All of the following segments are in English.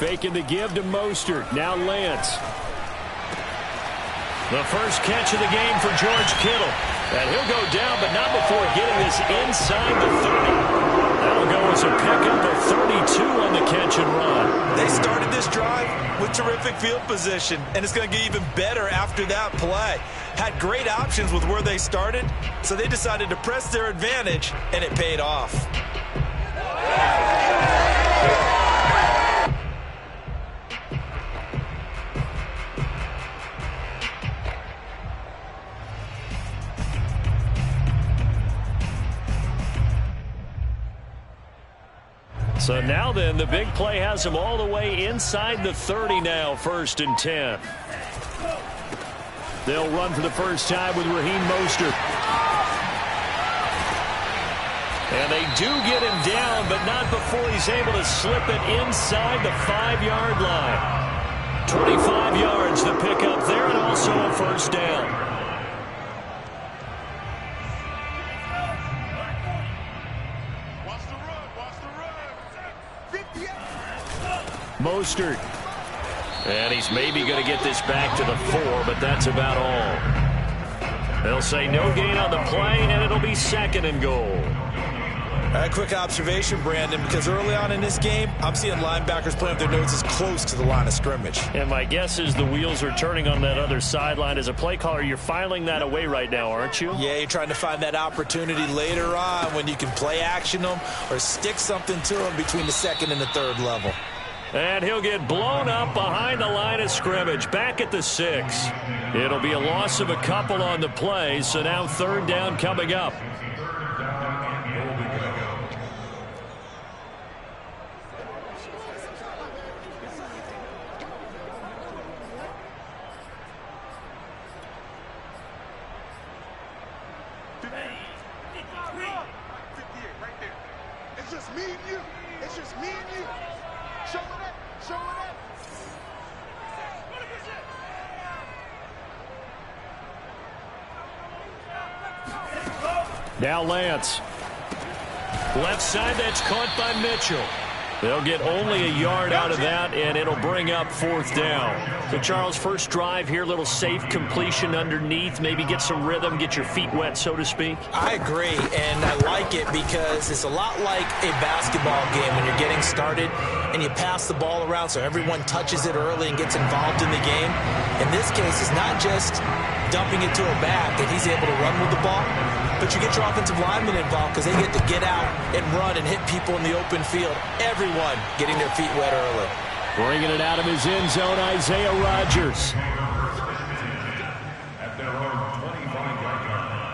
Faking the give to Mostert. Now Lance. The first catch of the game for George Kittle. And he'll go down, but not before getting this inside the 30. That'll go as a pickup of 32 on the catch and run. They started this drive with terrific field position, and it's going to get even better after that play. Had great options with where they started, so they decided to press their advantage, and it paid off. So now then, the big play has him all the way inside the 30 now, 1st and 10. They'll run for the first time with Raheem Mostert. And they do get him down, but not before he's able to slip it inside the 5-yard line. 25 yards to pick up there, and also a first down. Mostert. And he's maybe going to get this back to the 4, but that's about all. They'll say no gain on the play, and it'll be 2nd and goal. A quick observation, Brandon, because early on in this game, I'm seeing linebackers playing with their noses close to the line of scrimmage. And my guess is the wheels are turning on that other sideline. As a play caller, you're filing that away right now, aren't you? Yeah, you're trying to find that opportunity later on when you can play action them or stick something to them between the 2nd and the 3rd level. And he'll get blown up behind the line of scrimmage, back at the 6. It'll be a loss of a couple on the play, so now 3rd down coming up. It's just me and you. It's just me and you. Show it up. Show it up. Now Lance. Left side, that's caught by Mitchell. They'll get only a yard out of that, and it'll bring up 4th down. So, Charles, first drive here, little safe completion underneath, maybe get some rhythm, get your feet wet, so to speak. I agree, and I like it because it's a lot like a basketball game when you're getting started and you pass the ball around so everyone touches it early and gets involved in the game. In this case, it's not just dumping it to a back and he's able to run with the ball, but you get your offensive linemen involved because they get to get out and run and hit people in the open field. Everyone getting their feet wet early. Bringing it out of his end zone, Isaiah Rodgers. At their own 25-yard line.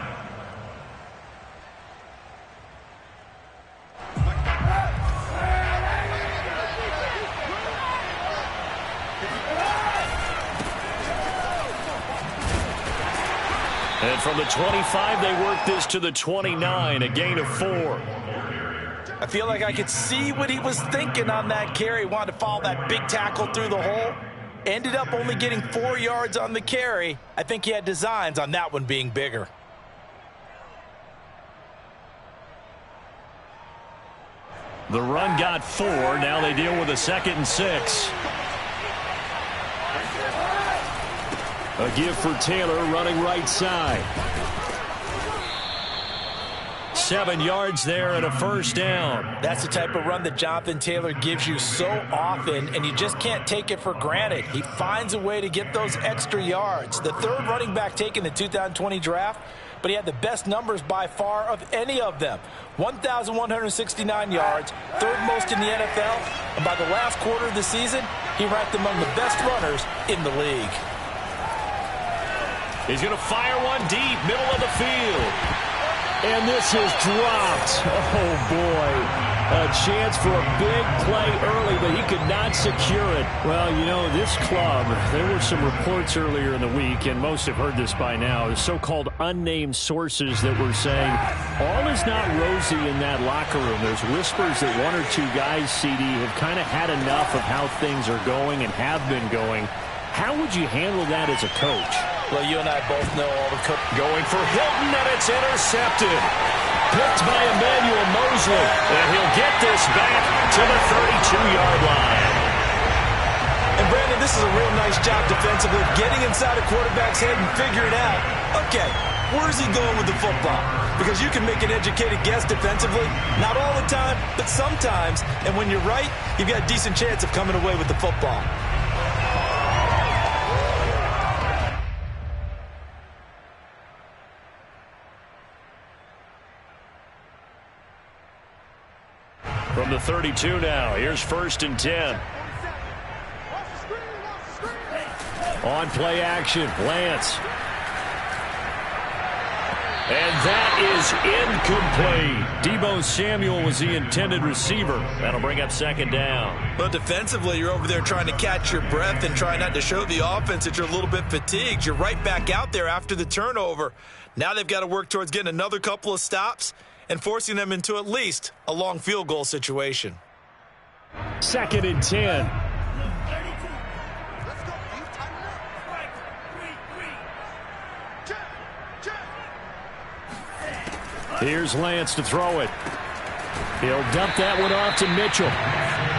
And from the 25, they work this to the 29, a gain of 4. I feel like I could see what he was thinking on that carry. Wanted to follow that big tackle through the hole. Ended up only getting 4 yards on the carry. I think he had designs on that one being bigger. The run got 4. Now they deal with a 2nd and 6. A give for Taylor running right side. 7 yards there and a first down. That's the type of run that Jonathan Taylor gives you so often, and you just can't take it for granted. He finds a way to get those extra yards. The 3rd running back taken in the 2020 draft, but he had the best numbers by far of any of them. 1,169 yards, 3rd most in the NFL, and by the last quarter of the season, he ranked among the best runners in the league. He's going to fire one deep, middle of the field. And this is dropped. Oh, boy. A chance for a big play early, but he could not secure it. Well, you know, this club, there were some reports earlier in the week, and most have heard this by now, the so-called unnamed sources that were saying all is not rosy in that locker room. There's whispers that 1 or 2 guys, CD, have kind of had enough of how things are going and have been going. How would you handle that as a coach? Well, you and I both know all the coach. Going for Hilton, and it's intercepted. Picked by Emmanuel Mosley, and he'll get this back to the 32-yard line. this is a real nice job defensively, getting inside a quarterback's head and figuring out, okay, where's he going with the football? Because you can make an educated guess defensively, not all the time, but sometimes. And when you're right, you've got a decent chance of coming away with the football. From the 32 now, here's 1st and 10. On play action, Lance. And that is incomplete. Deebo Samuel was the intended receiver. That'll bring up 2nd down. But defensively, you're over there trying to catch your breath and try not to show the offense that you're a little bit fatigued. You're right back out there after the turnover. Now they've got to work towards getting another couple of stops and forcing them into at least a long field goal situation. 2nd and 10. Here's Lance to throw it. He'll dump that one off to Mitchell.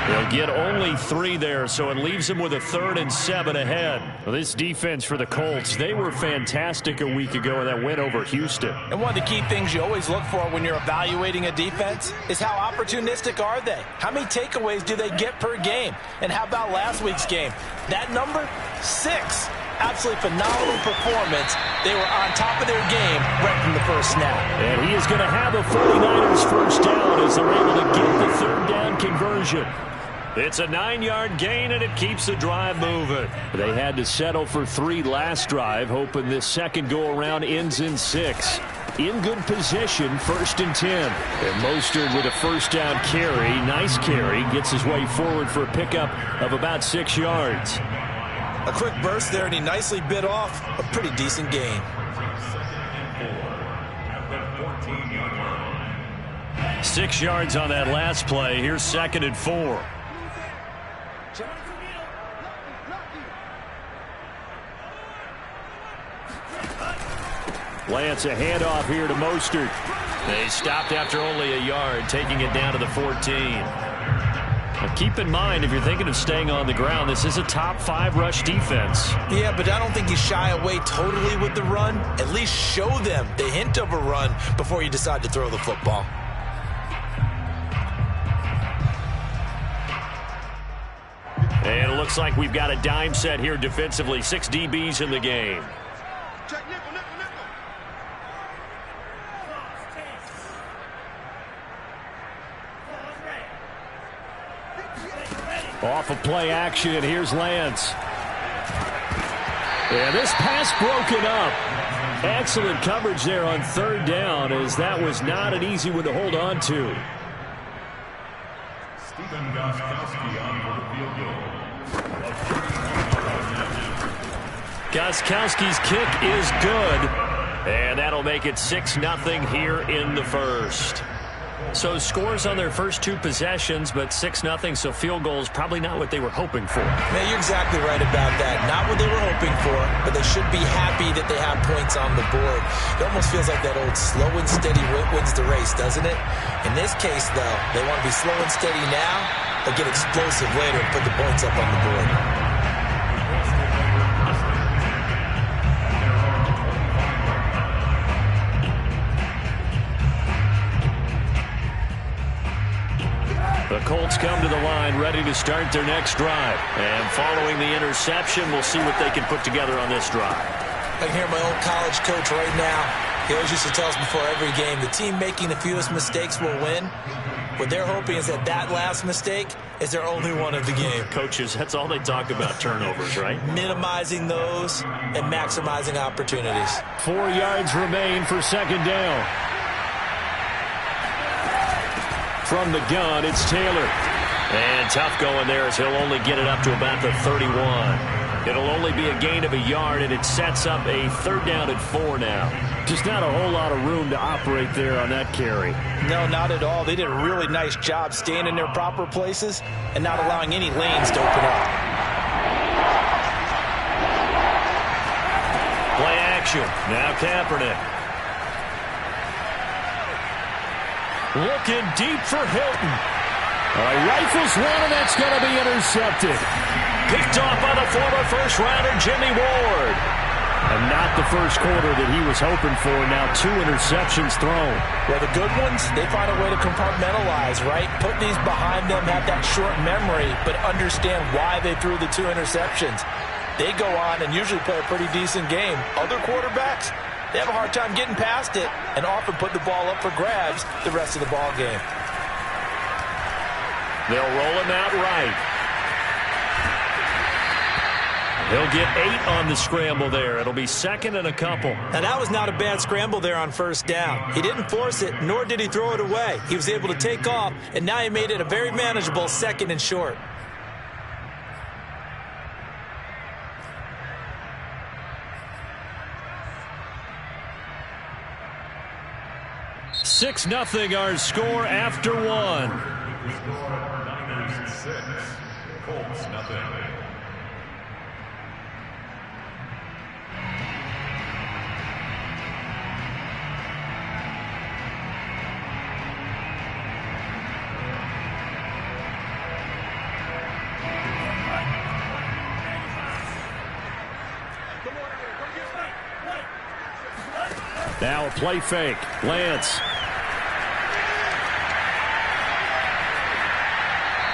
He'll get only 3 there, so it leaves him with a 3rd and 7 ahead. Well, this defense for the Colts, they were fantastic a week ago in that win over Houston. And one of the key things you always look for when you're evaluating a defense is how opportunistic are they? How many takeaways do they get per game? And how about last week's game? That number, 6. Absolutely phenomenal performance. They were on top of their game right from the first snap. And he is going to have a 49ers first down as they're able to get the 3rd down conversion. It's a 9-yard gain, and it keeps the drive moving. They had to settle for 3 last drive, hoping this second go-around ends in 6. In good position, 1st and 10. And Mostert with a first down carry. Nice carry. Gets his way forward for a pickup of about 6 yards. A quick burst there, and he nicely bit off a pretty decent gain. 6 yards on that last play. Here's 2nd and 4. Lance, a handoff here to Mostert. They stopped after only a yard, taking it down to the 14. Now keep in mind, if you're thinking of staying on the ground, this is a top 5 rush defense. Yeah, but I don't think you shy away totally with the run. At least show them the hint of a run before you decide to throw the football. And it looks like we've got a dime set here defensively. 6 DBs in the game. Off of play action, here's Lance. And this pass broken up. Excellent coverage there on 3rd down, as that was not an easy one to hold on to. Stephen Gostkowski on for the field goal. Gostkowski's kick is good, and that'll make it 6-0 here in the first. So scores on their first 2 possessions, but 6-0, so field goals probably not what they were hoping for. Man, you're exactly right about that. Not what they were hoping for, but they should be happy that they have points on the board. It almost feels like that old slow and steady wins the race, doesn't it? In this case, though, they want to be slow and steady now, but get explosive later and put the points up on the board. The Colts come to the line ready to start their next drive. And following the interception, we'll see what they can put together on this drive. I can hear my old college coach right now. He always used to tell us before every game, the team making the fewest mistakes will win. What they're hoping is that that last mistake is their only one of the game. Coaches, that's all they talk about, turnovers, right? Minimizing those and maximizing opportunities. 4 yards remain for 2nd down. From the gun, it's Taylor. And tough going there as he'll only get it up to about the 31. It'll only be a gain of a yard, and it sets up a 3rd down and 4 now. Just not a whole lot of room to operate there on that carry. No, not at all. They did a really nice job staying in their proper places and not allowing any lanes to open up. Play action. Now Kaepernick. Looking deep for Hilton. Rifles one, and that's going to be intercepted. Picked off by the former first-rounder Jimmy Ward. And not the first quarter that he was hoping for. Now 2 interceptions thrown. Well, the good ones, they find a way to compartmentalize, right? Put these behind them, have that short memory, but understand why they threw the 2 interceptions. They go on and usually play a pretty decent game. Other quarterbacks, they have a hard time getting past it and often put the ball up for grabs the rest of the ball game. They'll roll him out right. He'll get 8 on the scramble there. It'll be 2nd and a couple. Now, that was not a bad scramble there on first down. He didn't force it, nor did he throw it away. He was able to take off, and now he made it a very manageable 2nd and short. Six nothing our score after 1. Niners 6, Colts nothing. Now a play fake. Lance.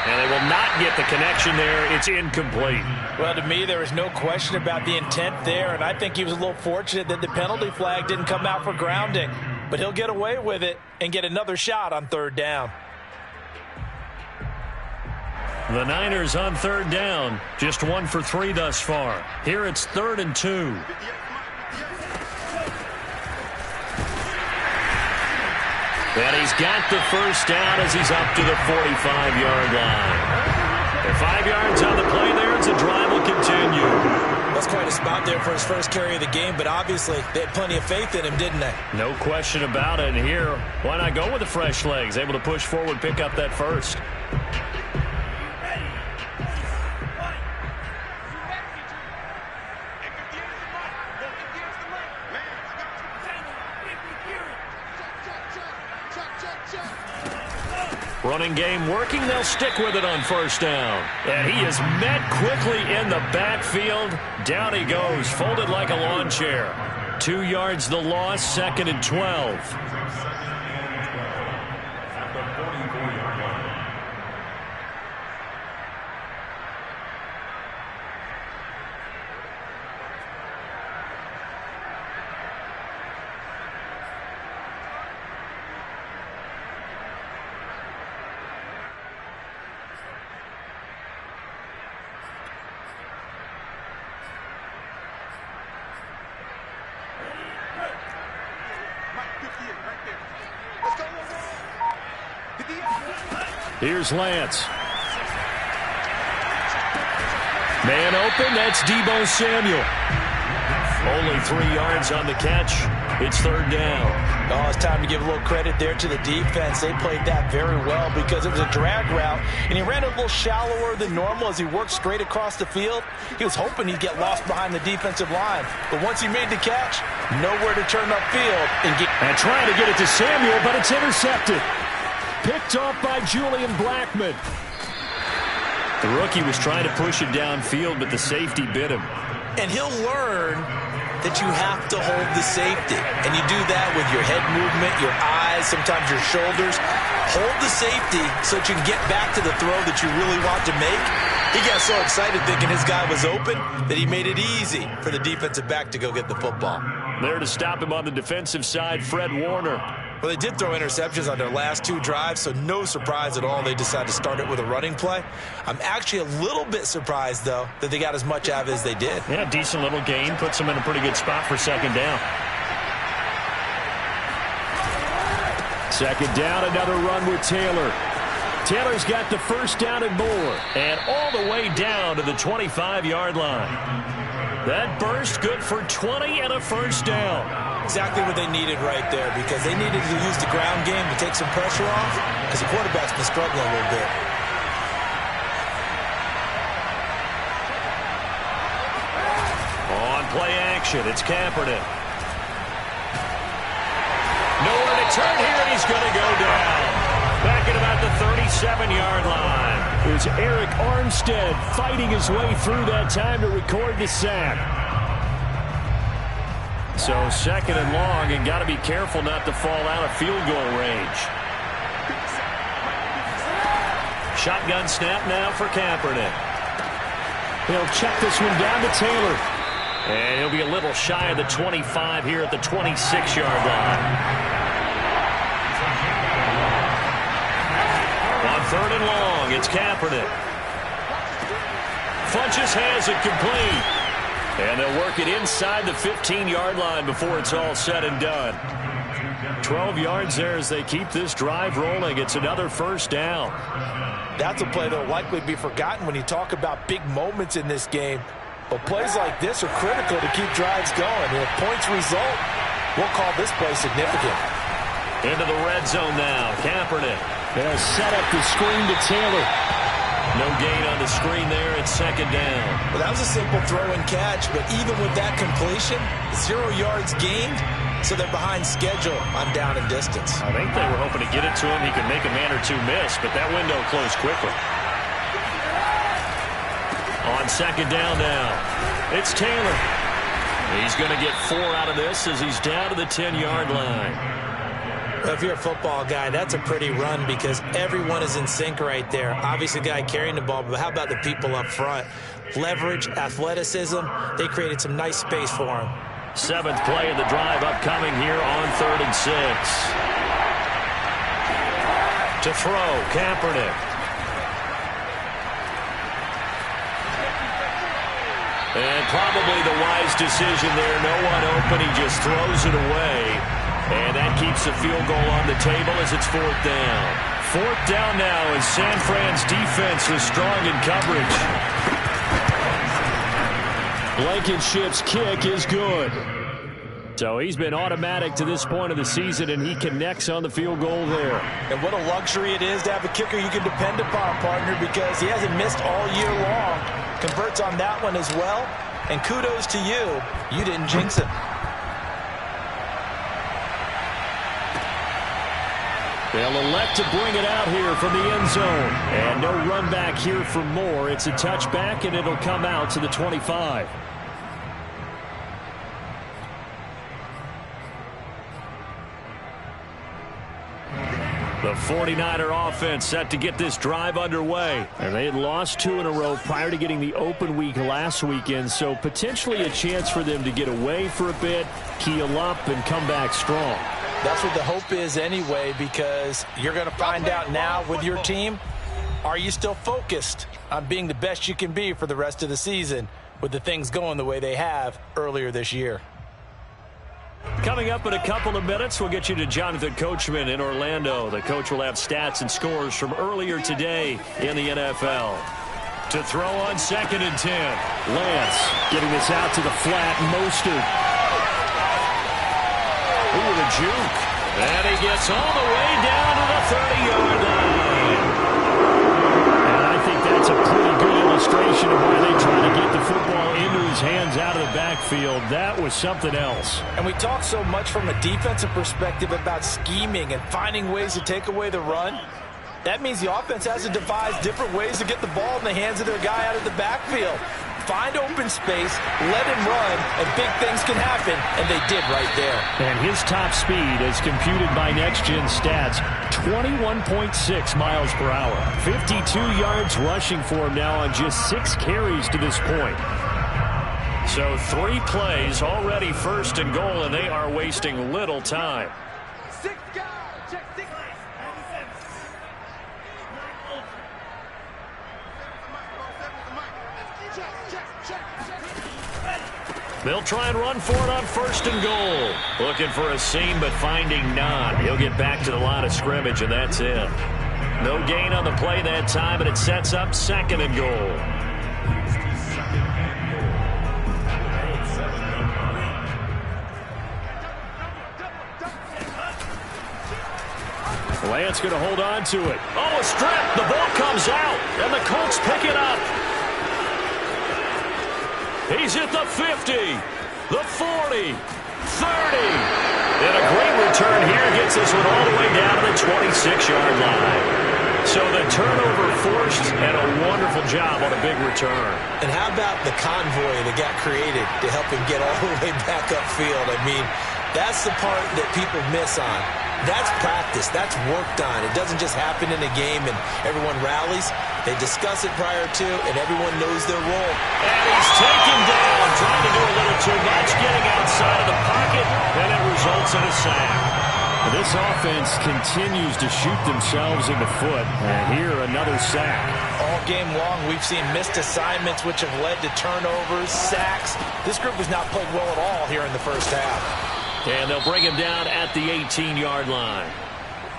And they will not get the connection there. It's incomplete. Well, to me, there is no question about the intent there, and I think he was a little fortunate that the penalty flag didn't come out for grounding. But he'll get away with it and get another shot on 3rd down. The Niners on 3rd down. Just 1 for 3 thus far. Here it's 3rd and 2. And he's got the first down as he's up to the 45-yard line. They're 5 yards on the play there as the drive will continue. That's quite a spot there for his first carry of the game, but obviously they had plenty of faith in him, didn't they? No question about it. And here, why not go with the fresh legs? Able to push forward, pick up that first. Running game working. They'll stick with it on first down. And he is met quickly in the backfield. Down he goes, folded like a lawn chair. 2 yards the loss, 2nd and 12. Here's Lance. Man open, that's Deebo Samuel. Only 3 yards on the catch. It's 3rd down. Oh, it's time to give a little credit there to the defense. They played that very well because it was a drag route, and he ran a little shallower than normal as he worked straight across the field. He was hoping he'd get lost behind the defensive line, but once he made the catch, nowhere to turn upfield. And trying to get it to Samuel, but it's intercepted. Picked off by Julian Blackmon. The rookie was trying to push it downfield, but the safety bit him. And he'll learn that you have to hold the safety. And you do that with your head movement, your eyes, sometimes your shoulders. Hold the safety so that you can get back to the throw that you really want to make. He got so excited thinking his guy was open that he made it easy for the defensive back to go get the football. There to stop him on the defensive side, Fred Warner. Well, they did throw interceptions on their last 2 drives, so no surprise at all they decided to start it with a running play. I'm actually a little bit surprised, though, that they got as much out of it as they did. Yeah, decent little gain. Puts them in a pretty good spot for 2nd down. 2nd down, another run with Taylor. Taylor's got the first down and more. And all the way down to the 25-yard line. That burst good for 20 and a first down. Exactly what they needed right there, because they needed to use the ground game to take some pressure off, because the quarterback's been struggling a little bit. On play action, it's Kaepernick. Nowhere to turn here, and he's going to go down. Back taking him at the 37-yard line. There's Eric Armstead fighting his way through that time to record the sack. So 2nd and long, and got to be careful not to fall out of field goal range. Shotgun snap now for Kaepernick. He'll check this one down to Taylor. And he'll be a little shy of the 25 here at the 26-yard line. On 3rd and long, it's Kaepernick. Funchess has it complete. And they'll work it inside the 15-yard line before it's all said and done. 12 yards there as they keep this drive rolling. It's another 1st down. That's a play that will likely be forgotten when you talk about big moments in this game. But plays like this are critical to keep drives going. And if points result, we'll call this play significant. Into the red zone now. Kaepernick. They'll set up the screen to Taylor. No gain on the screen there. It's 2nd down. Well, that was a simple throw and catch. But even with that completion, 0 yards gained. So they're behind schedule on down and distance. I think they were hoping to get it to him. He could make a man or two miss, but that window closed quickly. On 2nd down now, it's Taylor. He's going to get 4 out of this as he's down to the 10-yard line. Well, if you're a football guy, that's a pretty run because everyone is in sync right there. Obviously, the guy carrying the ball, but how about the people up front? Leverage, athleticism, they created some nice space for him. 7th play of the drive upcoming here on 3rd and 6. To throw, Kaepernick. And probably the wise decision there. No one open. He just throws it away. And that keeps the field goal on the table as it's 4th down. 4th down now, and San Fran's defense is strong in coverage. Blankenship's kick is good. So he's been automatic to this point of the season, and he connects on the field goal there. And what a luxury it is to have a kicker you can depend upon, partner, because he hasn't missed all year long. Converts on that one as well. And kudos to you. You didn't jinx him. They'll elect to bring it out here from the end zone. And no run back here for more. It's a touchback, and it'll come out to the 25. The 49er offense set to get this drive underway. And they had lost 2 in a row prior to getting the open week last weekend, so potentially a chance for them to get away for a bit, keel up, and come back strong. That's what the hope is anyway, because you're going to find out now with your team, are you still focused on being the best you can be for the rest of the season with the things going the way they have earlier this year? Coming up in a couple of minutes, we'll get you to Jonathan Coachman in Orlando. The coach will have stats and scores from earlier today in the NFL. To throw on 2nd and 10. Lance getting this out to the flat. Mostert. Ooh, the juke. And he gets all the way down to the 30-yard line. And I think that's a pretty good illustration of why they try to get the football into his hands out of the backfield. That was something else. And we talk so much from a defensive perspective about scheming and finding ways to take away the run. That means the offense has to devise different ways to get the ball in the hands of their guy out of the backfield. Find open space, let him run, and big things can happen, and they did right there. And his top speed, as computed by Next Gen Stats, 21.6 miles per hour. 52 yards rushing for him now on just 6 carries to this point. So 3 plays, already 1st and goal, and they are wasting little time. 6 guys, check 6. They'll try and run for it on 1st and goal. Looking for a seam, but finding none. He'll get back to the line of scrimmage, and that's it. No gain on the play that time, and it sets up 2nd and goal. Lance going to hold on to it. Oh, a strip. The ball comes out, and the Colts pick it up. He's at the 50, the 40, 30. And a great return here gets this one all the way down to the 26-yard line. So the turnover forced, and a wonderful job on a big return. And how about the convoy that got created to help him get all the way back upfield? I mean, that's the part that people miss on. That's practice. That's worked on. It doesn't just happen in a game and everyone rallies. They discuss it prior to, and everyone knows their role. And he's taken down, trying to do a little too much, getting outside of the pocket, and it results in a sack. This offense continues to shoot themselves in the foot. And here, another sack. All game long, we've seen missed assignments, which have led to turnovers, sacks. This group has not played well at all here in the first half. And they'll bring him down at the 18-yard line.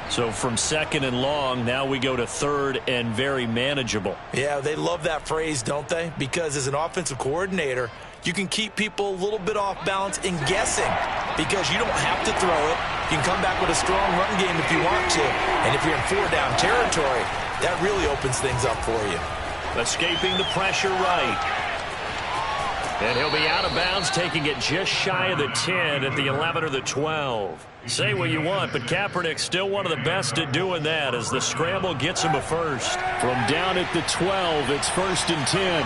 So from second and long, now we go to third and very manageable. Yeah, they love that phrase, don't they? Because as an offensive coordinator, you can keep people a little bit off balance and guessing because you don't have to throw it. You can come back with a strong run game if you want to. And if you're in four-down territory, that really opens things up for you. Escaping the pressure right. And he'll be out of bounds, taking it just shy of the 10 at the 11 or the 12. Say what you want, but Kaepernick's still one of the best at doing that as the scramble gets him a first. From down at the 12, it's 1st and 10.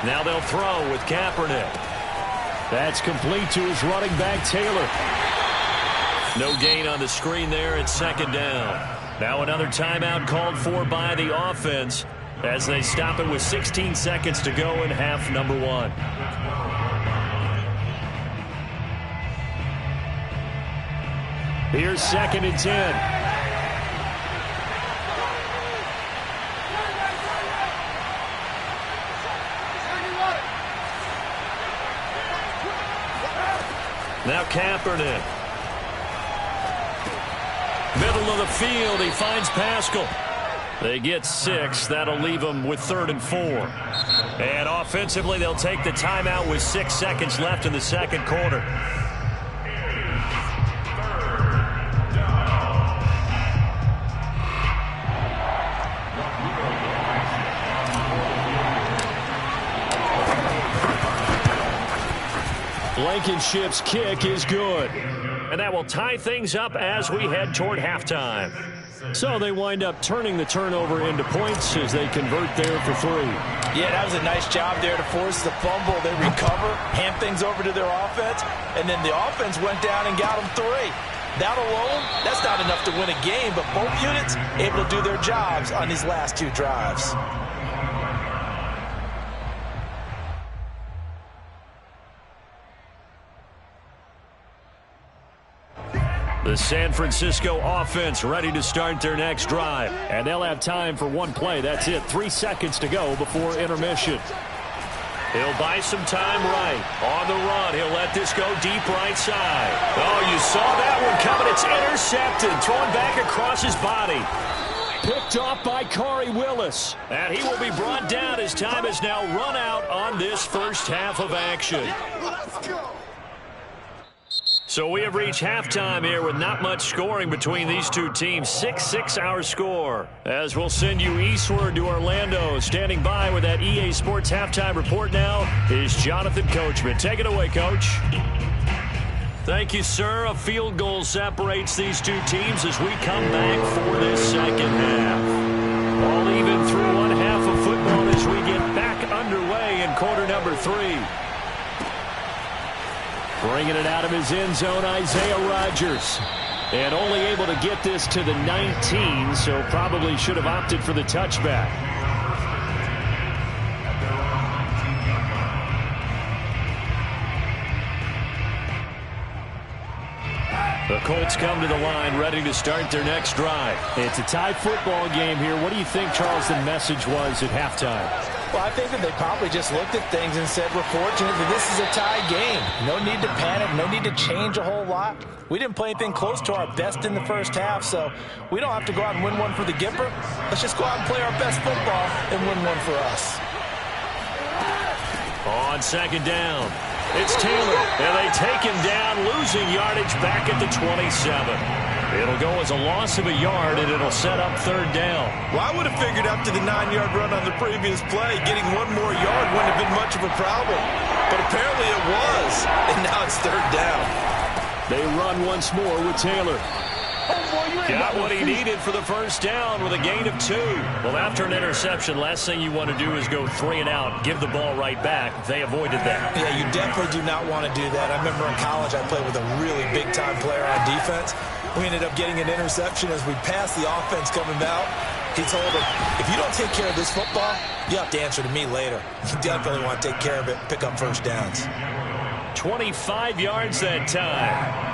Now they'll throw with Kaepernick. That's complete to his running back, Taylor. No gain on the screen there at 2nd down. Now another timeout called for by the offense as they stop it with 16 seconds to go in half number 1. Here's 2nd and 10. Now Kaepernick. Middle of the field, he finds Pascal. They get 6. That'll leave them with 3rd and 4. And offensively, they'll take the timeout with 6 seconds left in the second quarter. Blankenship's kick is good. And that will tie things up as we head toward halftime. So they wind up turning the turnover into points as they convert there for 3. Yeah, that was a nice job there to force the fumble. They recover, hand things over to their offense, and then the offense went down and got them 3. That alone, that's not enough to win a game, but both units able to do their jobs on these last 2 drives. The San Francisco offense ready to start their next drive. And they'll have time for 1 play. That's it. 3 seconds to go before intermission. He'll buy some time right. On the run, he'll let this go deep right side. Oh, you saw that one coming. It's intercepted. Thrown back across his body. Picked off by Corey Willis. And he will be brought down as time has now run out on this first half of action. Let's go. So we have reached halftime here with not much scoring between these two teams. 6-6 our score. As we'll send you eastward to Orlando. Standing by with that EA Sports halftime report now is Jonathan Coachman. Take it away, Coach. Thank you, sir. A field goal separates these two teams as we come back for this second half. All even through 1 half of football as we get back underway in quarter number 3. Bringing it out of his end zone, Isaiah Rodgers. And only able to get this to the 19, so probably should have opted for the touchback. The Colts come to the line ready to start their next drive. It's a tie football game here. What do you think, Charles, the message was at halftime? Well, I think that they probably just looked at things and said, we're fortunate that this is a tie game. No need to panic, no need to change a whole lot. We didn't play anything close to our best in the first half, so we don't have to go out and win one for the Gipper. Let's just go out and play our best football and win one for us. On second down, it's Taylor, and they take him down, losing yardage back at the 27. It'll go as a loss of a yard, and it'll set up third down. Well, I would have figured after the 9-yard run on the previous play, getting 1 more yard wouldn't have been much of a problem. But apparently it was, and now it's third down. They run once more with Taylor. Oh, boy, you Got what he needed for the first down with a gain of 2. Well, after an interception, last thing you want to do is go 3 and out, give the ball right back. They avoided that. Yeah, you definitely do not want to do that. I remember in college I played with a really big-time player on defense. We ended up getting an interception as we passed the offense coming out. He told him, if you don't take care of this football, you have to answer to me later. You definitely want to take care of it and pick up first downs. 25 yards that time.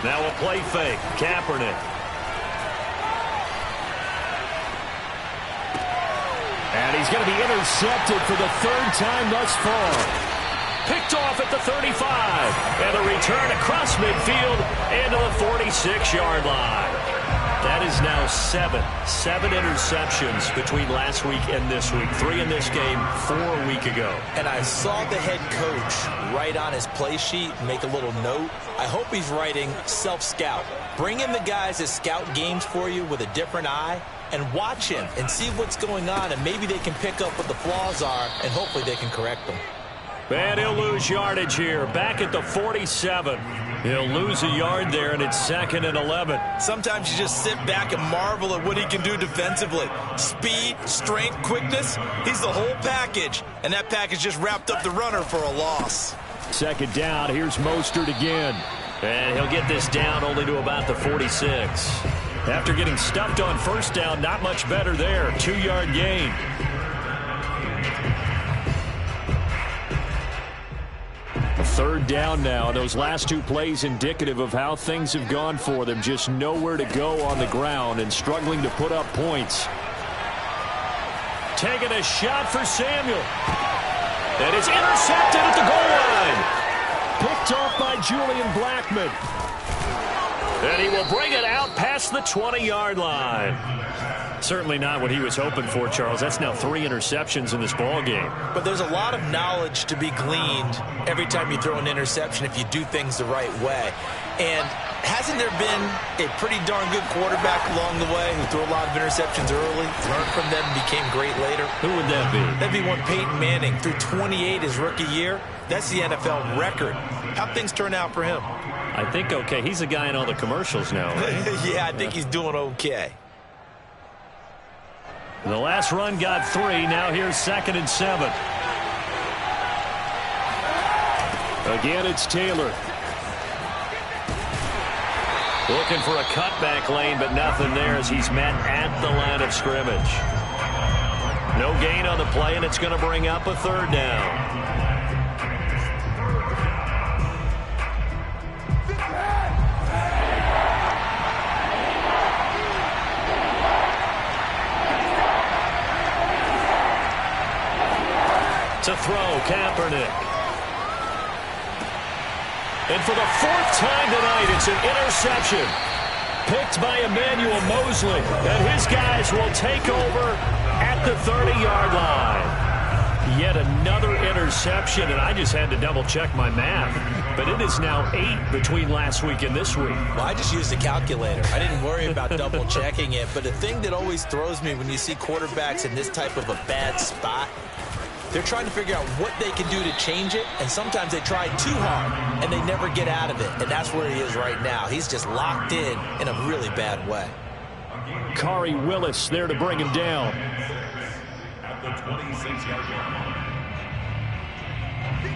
Now a play fake. Kaepernick. And he's going to be intercepted for the 3rd time thus far. Picked off at the 35. And a return across midfield into the 46-yard line. That is now 7 interceptions between last week and this week. 3 in this game, 4 a week ago. And I saw the head coach write on his play sheet, make a little note. I hope he's writing self-scout. Bring in the guys that scout games for you with a different eye and watch him and see what's going on, and maybe they can pick up what the flaws are, and hopefully they can correct them. And he'll lose yardage here, back at the 47. He'll lose a yard there, and it's 2nd and 11. Sometimes you just sit back and marvel at what he can do defensively. Speed, strength, quickness, he's the whole package. And that package just wrapped up the runner for a loss. 2nd down, here's Mostert again. And he'll get this down only to about the 46. After getting stuffed on 1st down, not much better there. 2-yard gain. Third down now. Those last 2 plays indicative of how things have gone for them. Just nowhere to go on the ground and struggling to put up points. Taking a shot for Samuel. And it's intercepted at the goal line. Picked off by Julian Blackmon. And he will bring it out past the 20-yard line. Certainly not what he was hoping for, Charles. That's now 3 interceptions in this ball game. But there's a lot of knowledge to be gleaned every time you throw an interception if you do things the right way. And hasn't there been a pretty darn good quarterback along the way who threw a lot of interceptions early, learned from them, and became great later? Who would that be? That'd be one Peyton Manning. Threw 28 his rookie year. That's the NFL record. How'd things turn out for him? I think okay. He's a guy in all the commercials now, right? Yeah, I think he's doing okay. The last run got 3. Now here's 2nd and 7. Again, it's Taylor. Looking for a cutback lane, but nothing there as he's met at the line of scrimmage. No gain on the play, and it's going to bring up a 3rd down. To throw, Kaepernick. And for the 4th time tonight, it's an interception. Picked by Emmanuel Mosley. And his guys will take over at the 30-yard line. Yet another interception, and I just had to double-check my math. But it is now 8 between last week and this week. Well, I just used a calculator. I didn't worry about double-checking it. But the thing that always throws me when you see quarterbacks in this type of a bad spot, they're trying to figure out what they can do to change it, and sometimes they try too hard, and they never get out of it. And that's where he is right now. He's just locked in a really bad way. Khari Willis there to bring him down. At the 26-yard line.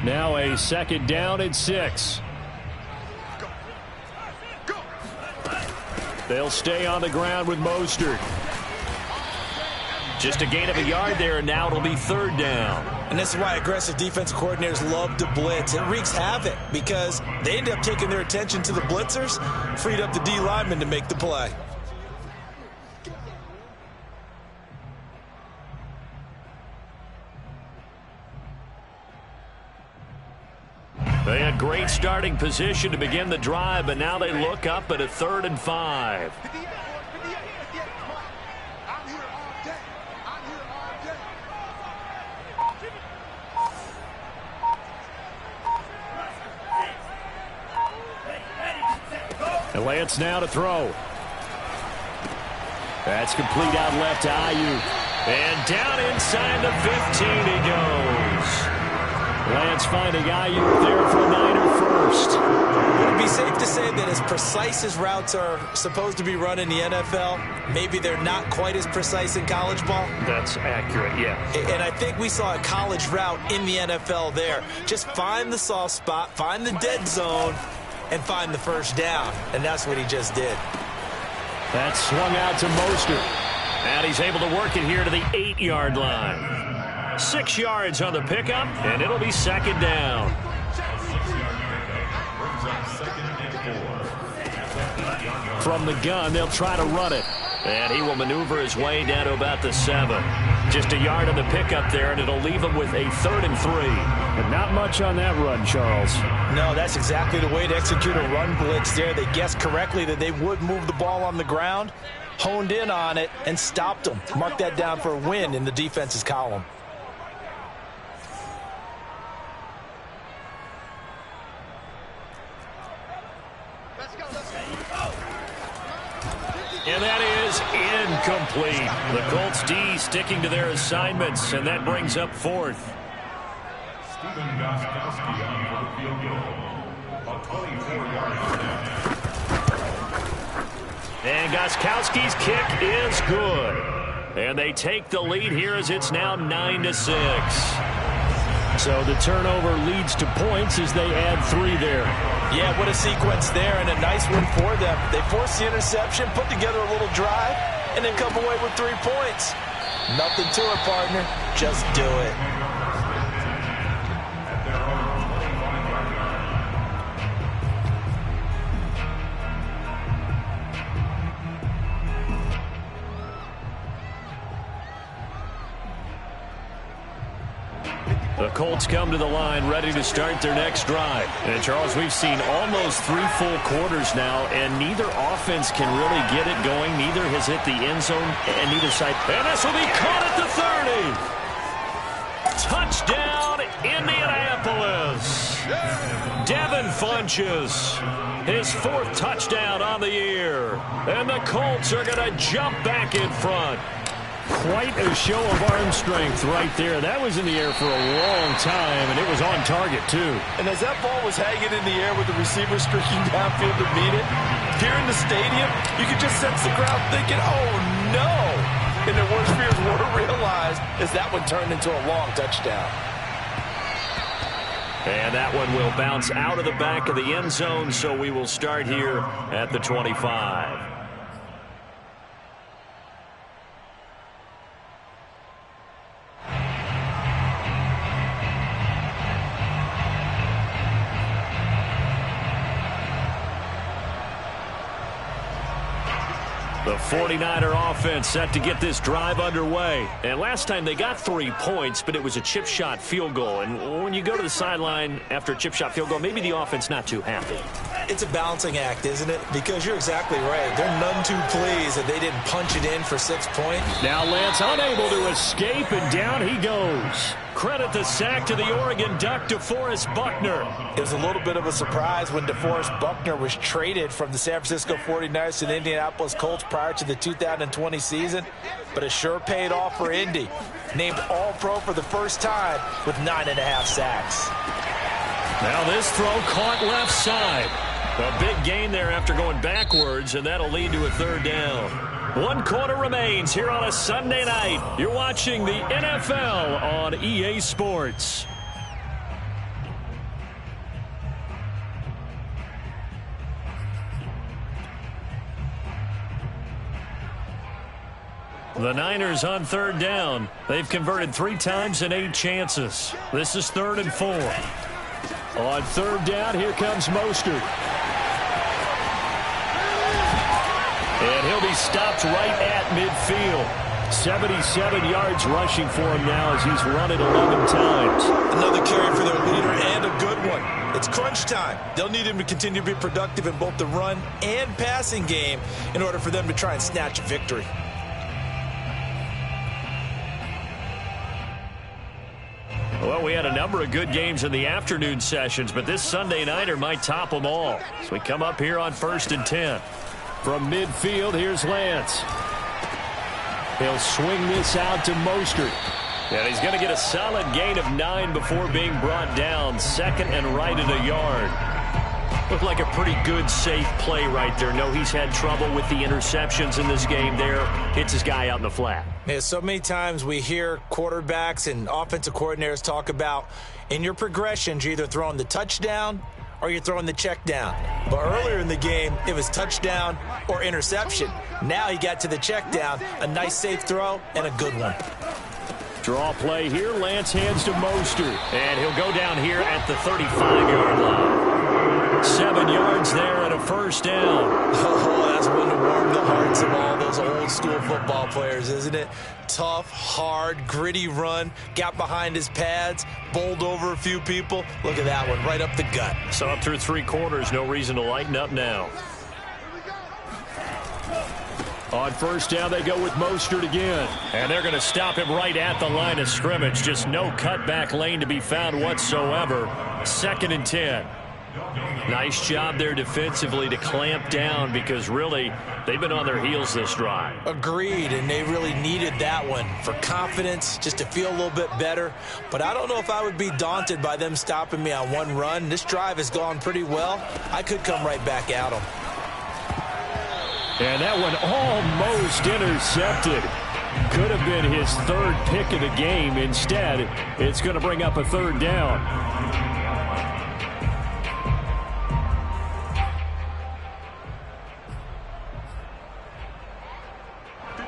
Now a 2nd down and 6. They'll stay on the ground with Mostert. Just a gain of a yard there, and now it'll be 3rd down. And this is why aggressive defensive coordinators love to blitz. It wreaks havoc because they end up taking their attention to the blitzers, freed up the D lineman to make the play. They had great starting position to begin the drive, but now they look up at a 3rd and 5. And Lance now to throw. That's complete out left to Ayuk. And down inside the 15 he goes. Lance finding Ayuk there for a Niner first. Would it be safe to say that as precise as routes are supposed to be run in the NFL, maybe they're not quite as precise in college ball? That's accurate, yeah. And I think we saw a college route in the NFL there. Just find the soft spot, find the dead zone, and find the first down. And that's what he just did. That swung out to Mostert. And he's able to work it here to the 8-yard line. 6 yards on the pickup, and it'll be second down. From the gun, they'll try to run it. And he will maneuver his way down to about the 7. Just a yard on the pickup there, and it'll leave him with a 3rd and 3. But not much on that run, Charles. No, that's exactly the way to execute a run blitz there. They guessed correctly that they would move the ball on the ground, honed in on it, and stopped them. Mark that down for a win in the defense's column. And that is incomplete. The Colts D sticking to their assignments, and that brings up 4th. Stephen Gostkowski on for the field goal. A 24-yard attempt. And Gostkowski's kick is good. And they take the lead here as it's now 9-6. So the turnover leads to points as they add 3 there. Yeah, what a sequence there, and a nice one for them. They forced the interception, put together a little drive, and then come away with 3 points. Nothing to it, partner. Just do it. The Colts come to the line ready to start their next drive. And, Charles, we've seen almost 3 full quarters now, and neither offense can really get it going. Neither has hit the end zone, and neither side. And this will be caught at the 30. Touchdown, Indianapolis. Devin Funchess, his 4th touchdown on the year. And the Colts are going to jump back in front. Quite a show of arm strength right there. That was in the air for a long time, and it was on target, too. And as that ball was hanging in the air with the receiver streaking downfield to meet it, here in the stadium, you could just sense the crowd thinking, oh, no. And their worst fears were realized as that one turned into a long touchdown. And that one will bounce out of the back of the end zone, so we will start here at the 25. The 49er offense set to get this drive underway. And last time they got 3 points, but it was a chip shot field goal. And when you go to the sideline after a chip shot field goal, maybe the offense not too happy. It's a balancing act, isn't it? Because you're exactly right. They're none too pleased that they didn't punch it in for 6 points. Now Lance unable to escape, and down he goes. Credit the sack to the Oregon Duck, DeForest Buckner. It was a little bit of a surprise when DeForest Buckner was traded from the San Francisco 49ers to the Indianapolis Colts prior to the 2020 season, but it sure paid off for Indy. Named All-Pro for the first time with 9.5 sacks. Now this throw caught left side. A big gain there after going backwards, and that'll lead to a 3rd down. 1 quarter remains here on a Sunday night. You're watching the NFL on EA Sports. The Niners on 3rd down. They've converted 3 times in 8 chances. This is 3rd and 4. On 3rd down, here comes Mostert. And he'll be stopped right at midfield. 77 yards rushing for him now as he's run it 11 times. Another carry for their leader, and a good one. It's crunch time. They'll need him to continue to be productive in both the run and passing game in order for them to try and snatch a victory. Well, we had a number of good games in the afternoon sessions, but this Sunday nighter might top them all. So we come up here on 1st and 10. From midfield, here's Lance. He'll swing this out to Mostert. And he's going to get a solid gain of 9 before being brought down. Second and right at a yard. Looked like a pretty good, safe play right there. No, he's had trouble with the interceptions in this game there. Hits his guy out in the flat. Yeah, so many times we hear quarterbacks and offensive coordinators talk about in your progressions, you're either throwing the touchdown or you're throwing the check down. But earlier in the game, it was touchdown or interception. Now he got to the check down, a nice safe throw, and a good one. Draw play here. Lance hands to Mostert. And he'll go down here at the 35-yard line. 7 yards there and a first down. Oh, that's one to warm the hearts of all those old-school football players, isn't it? Tough, hard, gritty run. Got behind his pads, bowled over a few people. Look at that one, right up the gut. So up through 3 quarters, no reason to lighten up now. On first down, they go with Mostert again. And they're going to stop him right at the line of scrimmage. Just no cutback lane to be found whatsoever. 2nd and 10. Nice job there defensively to clamp down because really they've been on their heels this drive. Agreed, and they really needed that one for confidence, just to feel a little bit better. But I don't know if I would be daunted by them stopping me on one run. This drive has gone pretty well. I could come right back at them. And that one almost intercepted. Could have been his 3rd pick of the game. Instead, it's going to bring up a 3rd down.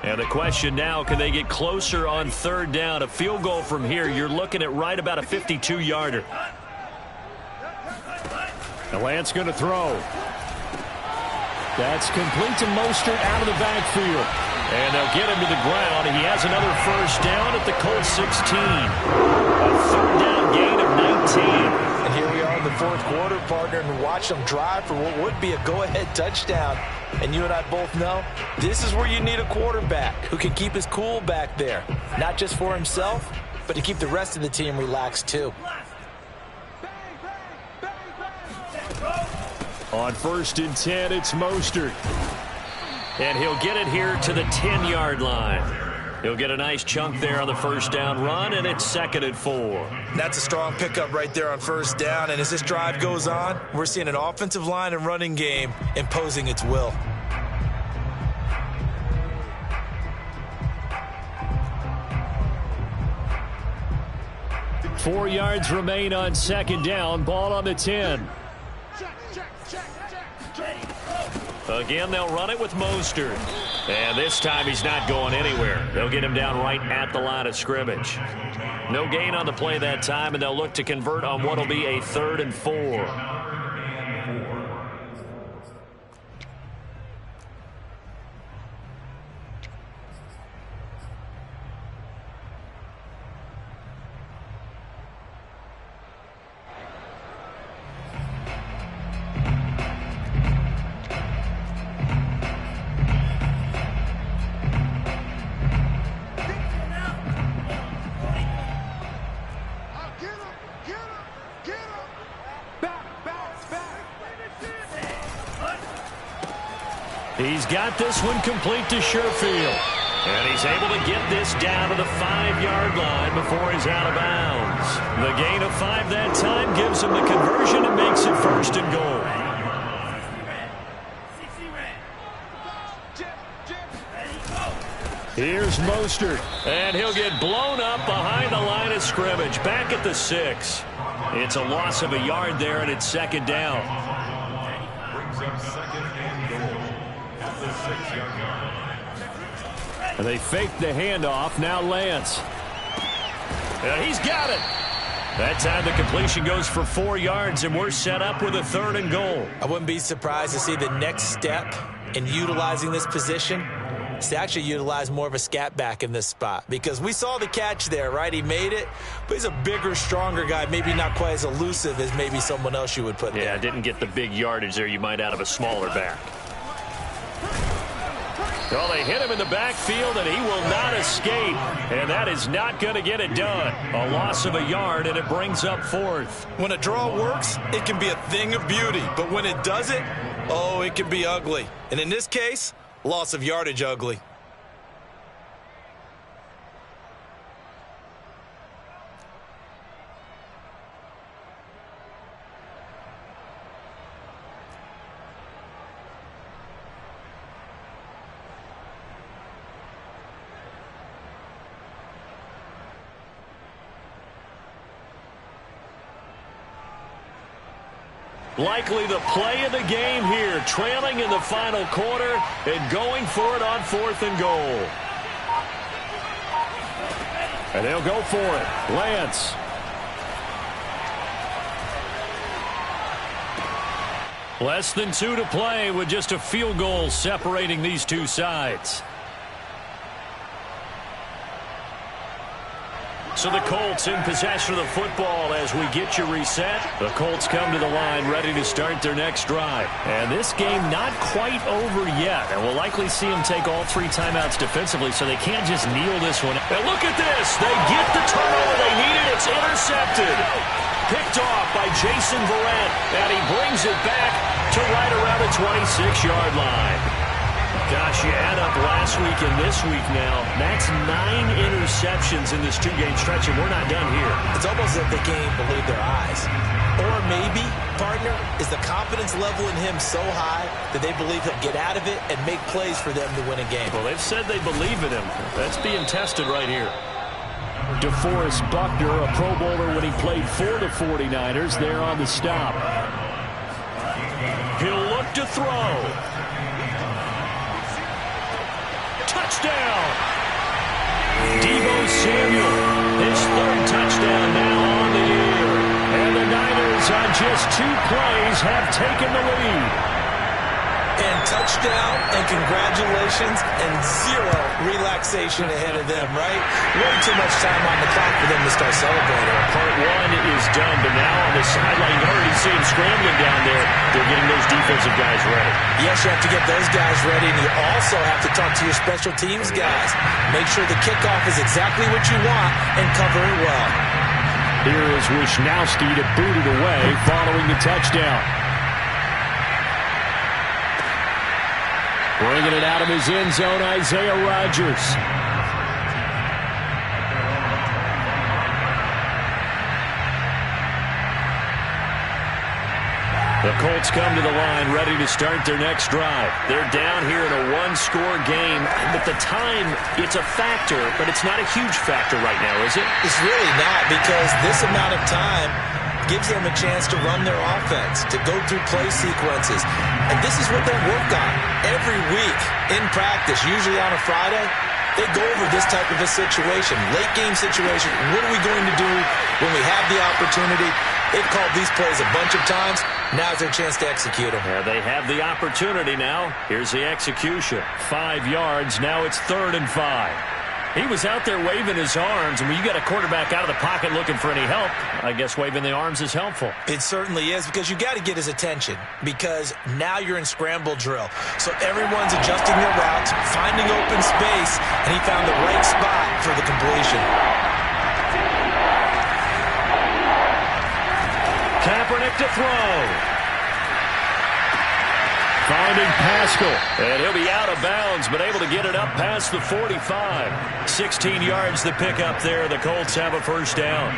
And the question now, can they get closer on 3rd down? A field goal from here, you're looking at right about a 52-yarder. The Lance going to throw. That's complete to Mostert out of the backfield. And they'll get him to the ground. He has another first down at the Colts 16. A 3rd down gain of 19. And here we are in the 4th quarter, partner, and watch them drive for what would be a go-ahead touchdown. And you and I both know this is where you need a quarterback who can keep his cool back there. Not just for himself, but to keep the rest of the team relaxed too. On 1st and 10, it's Mostert. And he'll get it here to the 10-yard line. He'll get a nice chunk there on the first down run, and it's 2nd and 4. That's a strong pickup right there on first down, and as this drive goes on, we're seeing an offensive line and running game imposing its will. Four yards remain on 2nd down. Ball on the 10. Again, they'll run it with Mostert. And this time he's not going anywhere. They'll get him down right at the line of scrimmage. No gain on the play that time, and they'll look to convert on what will be a 3rd and 4. He's got this one complete to Sherfield. And he's able to get this down to the 5-yard line before he's out of bounds. The gain of 5 that time gives him the conversion and makes it 1st and goal. Here's Mostert. And he'll get blown up behind the line of scrimmage. Back at the 6. It's a loss of a yard there, and it's 2nd down. Brings up 2nd and goal at the 6-yard line. And they fake the handoff. Now Lance. And he's got it. That time the completion goes for 4 yards, and we're set up with a 3rd and goal. I wouldn't be surprised to see the next step in utilizing this position is to actually utilize more of a scat back in this spot, because we saw the catch there, right? He made it, but he's a bigger, stronger guy, maybe not quite as elusive as maybe someone else you would put there. Yeah, didn't get the big yardage there you might out of a smaller back. Well, they hit him in the backfield, and he will not escape. And that is not going to get it done. A loss of a yard, and it brings up 4th. When a draw works, it can be a thing of beauty. But when it doesn't, oh, it can be ugly. And in this case, loss of yardage ugly. Likely the play of the game here, trailing in the final quarter and going for it on 4th and goal. And they'll go for it. Lance. Less than 2 to play with just a field goal separating these two sides. So the Colts in possession of the football as we get you reset. The Colts come to the line ready to start their next drive. And this game not quite over yet. And we'll likely see them take all 3 timeouts defensively, so they can't just kneel this one. And look at this. They get the turnover they needed. It's intercepted. Picked off by Jason Verrett. And he brings it back to right around the 26-yard line. Gosh, you add up last week and this week now. That's 9 interceptions in this 2-game stretch, and we're not done here. It's almost as if they can't even believe their eyes. Or maybe, partner, is the confidence level in him so high that they believe he'll get out of it and make plays for them to win a game. Well, they've said they believe in him. That's being tested right here. DeForest Buckner, a Pro Bowler when he played for the 49ers, there on the stop. He'll look to throw. Touchdown! Deebo Samuel, his 3rd touchdown now on the year. And the Niners on just 2 plays have taken the lead. And touchdown, and congratulations, and 0 relaxation ahead of them, right? Way too much time on the clock for them to start celebrating. Part 1 is done, but now on the sideline, you already see him scrambling down there. They're getting those defensive guys ready. Yes, you have to get those guys ready, and you also have to talk to your special teams guys. Make sure the kickoff is exactly what you want and cover it well. Here is Wisnowski to boot it away following the touchdown. Bringing it out of his end zone, Isaiah Rodgers. The Colts come to the line ready to start their next drive. They're down here in a 1-score game, but the time, it's a factor, but it's not a huge factor right now, is it? It's really not, because this amount of time gives them a chance to run their offense, to go through play sequences. And this is what they work on every week in practice, usually on a Friday. They go over this type of a situation, late game situation. What are we going to do when we have the opportunity? They've called these plays a bunch of times. Now's their chance to execute them. Yeah, they have the opportunity now. Here's the execution. 5 yards. Now it's 3rd and 5. He was out there waving his arms, and when you got a quarterback out of the pocket looking for any help, I guess waving the arms is helpful. It certainly is, because you got to get his attention, because now you're in scramble drill. So everyone's adjusting their routes, finding open space, and he found the right spot for the completion. Kaepernick to throw. Finding Pascal, and he'll be out of bounds, but able to get it up past the 45. 16 yards the pick up there. The Colts have a 1st down.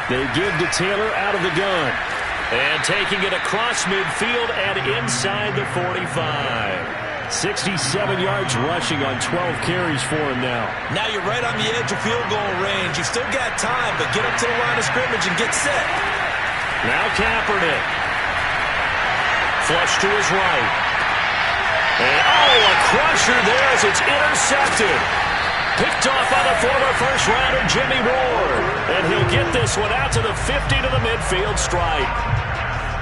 They give to Taylor out of the gun. And taking it across midfield and inside the 45. 67 yards rushing on 12 carries for him now. Now you're right on the edge of field goal range. You've still got time, but get up to the line of scrimmage and get set. Now Kaepernick. Flush to his right. And a crusher there as it's intercepted. Picked off by the former first-rounder Jimmy Ward. And he'll get this one out to the 50 to the midfield stripe.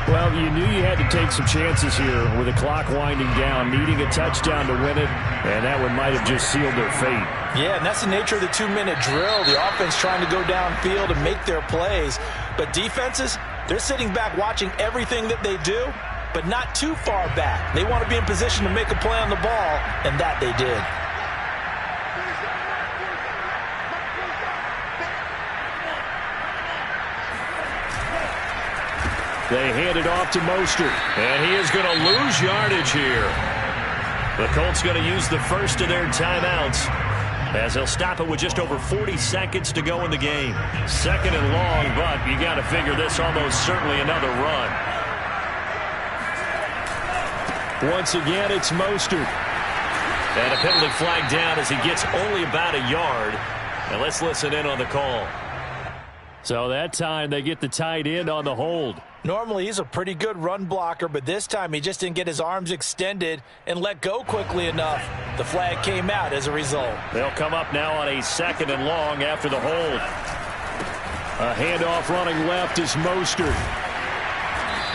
Well, you knew you had to take some chances here with the clock winding down, needing a touchdown to win it, and that one might have just sealed their fate. Yeah, and that's the nature of the 2-minute drill. The offense trying to go downfield and make their plays. But defenses, they're sitting back watching everything that they do, but not too far back. They want to be in position to make a play on the ball, and that they did. They hand it off to Mostert, and he is going to lose yardage here. The Colts going to use the first of their timeouts as they'll stop it with just over 40 seconds to go in the game. 2nd and long, but you got to figure this almost certainly another run. Once again, it's Mostert. And a penalty flag down as he gets only about a yard. And let's listen in on the call. So that time they get the tight end on the hold. Normally he's a pretty good run blocker, but this time he just didn't get his arms extended and let go quickly enough. The flag came out as a result. They'll come up now on a 2nd and long after the hold. A handoff running left is Mostert.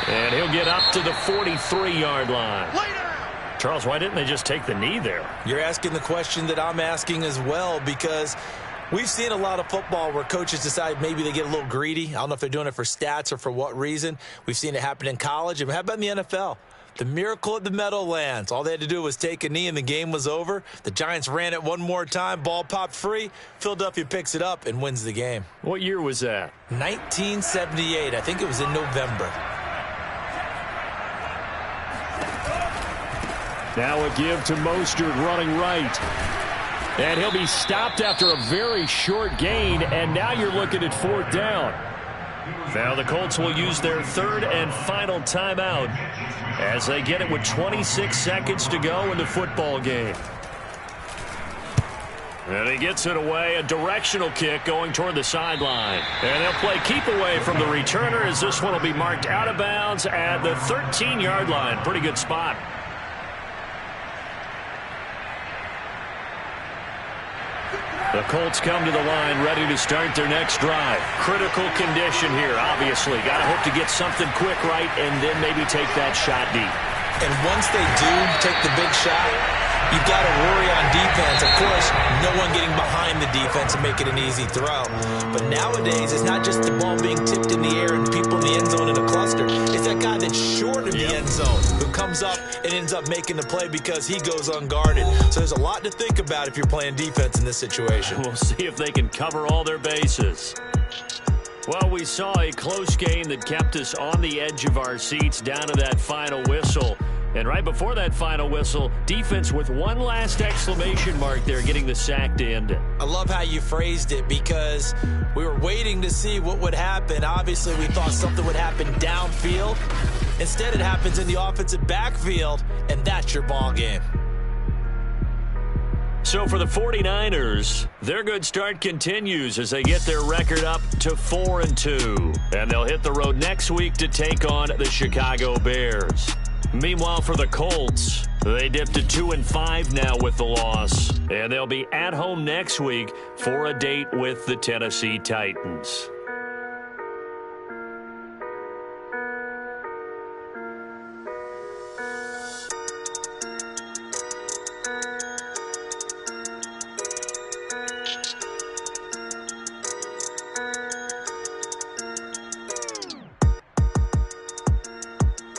And he'll get up to the 43-yard line. Charles, why didn't they just take the knee there? You're asking the question that I'm asking as well, because we've seen a lot of football where coaches decide maybe they get a little greedy. I don't know if they're doing it for stats or for what reason. We've seen it happen in college. And how about in the NFL? The miracle at the Meadowlands. All they had to do was take a knee and the game was over. The Giants ran it one more time. Ball popped free. Philadelphia picks it up and wins the game. What year was that? 1978. I think it was in November. Now a give to Mostert running right. And he'll be stopped after a very short gain, and now you're looking at 4th down. Now the Colts will use their 3rd and final timeout as they get it with 26 seconds to go in the football game. And he gets it away, a directional kick going toward the sideline. And they'll play keep away from the returner as this one will be marked out of bounds at the 13-yard line. Pretty good spot. The Colts come to the line ready to start their next drive. Critical condition here, obviously. Got to hope to get something quick right and then maybe take that shot deep. And once they do take the big shot, you've got to worry on defense. Of course, no one getting behind the defense and make it an easy throw. But nowadays, it's not just the ball being tipped in the air and people in the end zone in a cluster. It's that guy that's short of the end zone who comes up and ends up making the play because he goes unguarded. So there's a lot to think about if you're playing defense in this situation. We'll see if they can cover all their bases. Well, we saw a close game that kept us on the edge of our seats down to that final whistle. And right before that final whistle, defense with one last exclamation mark there, getting the sack to end it. I love how you phrased it because we were waiting to see what would happen. Obviously, we thought something would happen downfield. Instead, it happens in the offensive backfield, and that's your ball game. So for the 49ers, their good start continues as they get their record up to 4-2. And they'll hit the road next week to take on the Chicago Bears. Meanwhile, for the Colts, they dipped to 2-5 now with the loss. And they'll be at home next week for a date with the Tennessee Titans.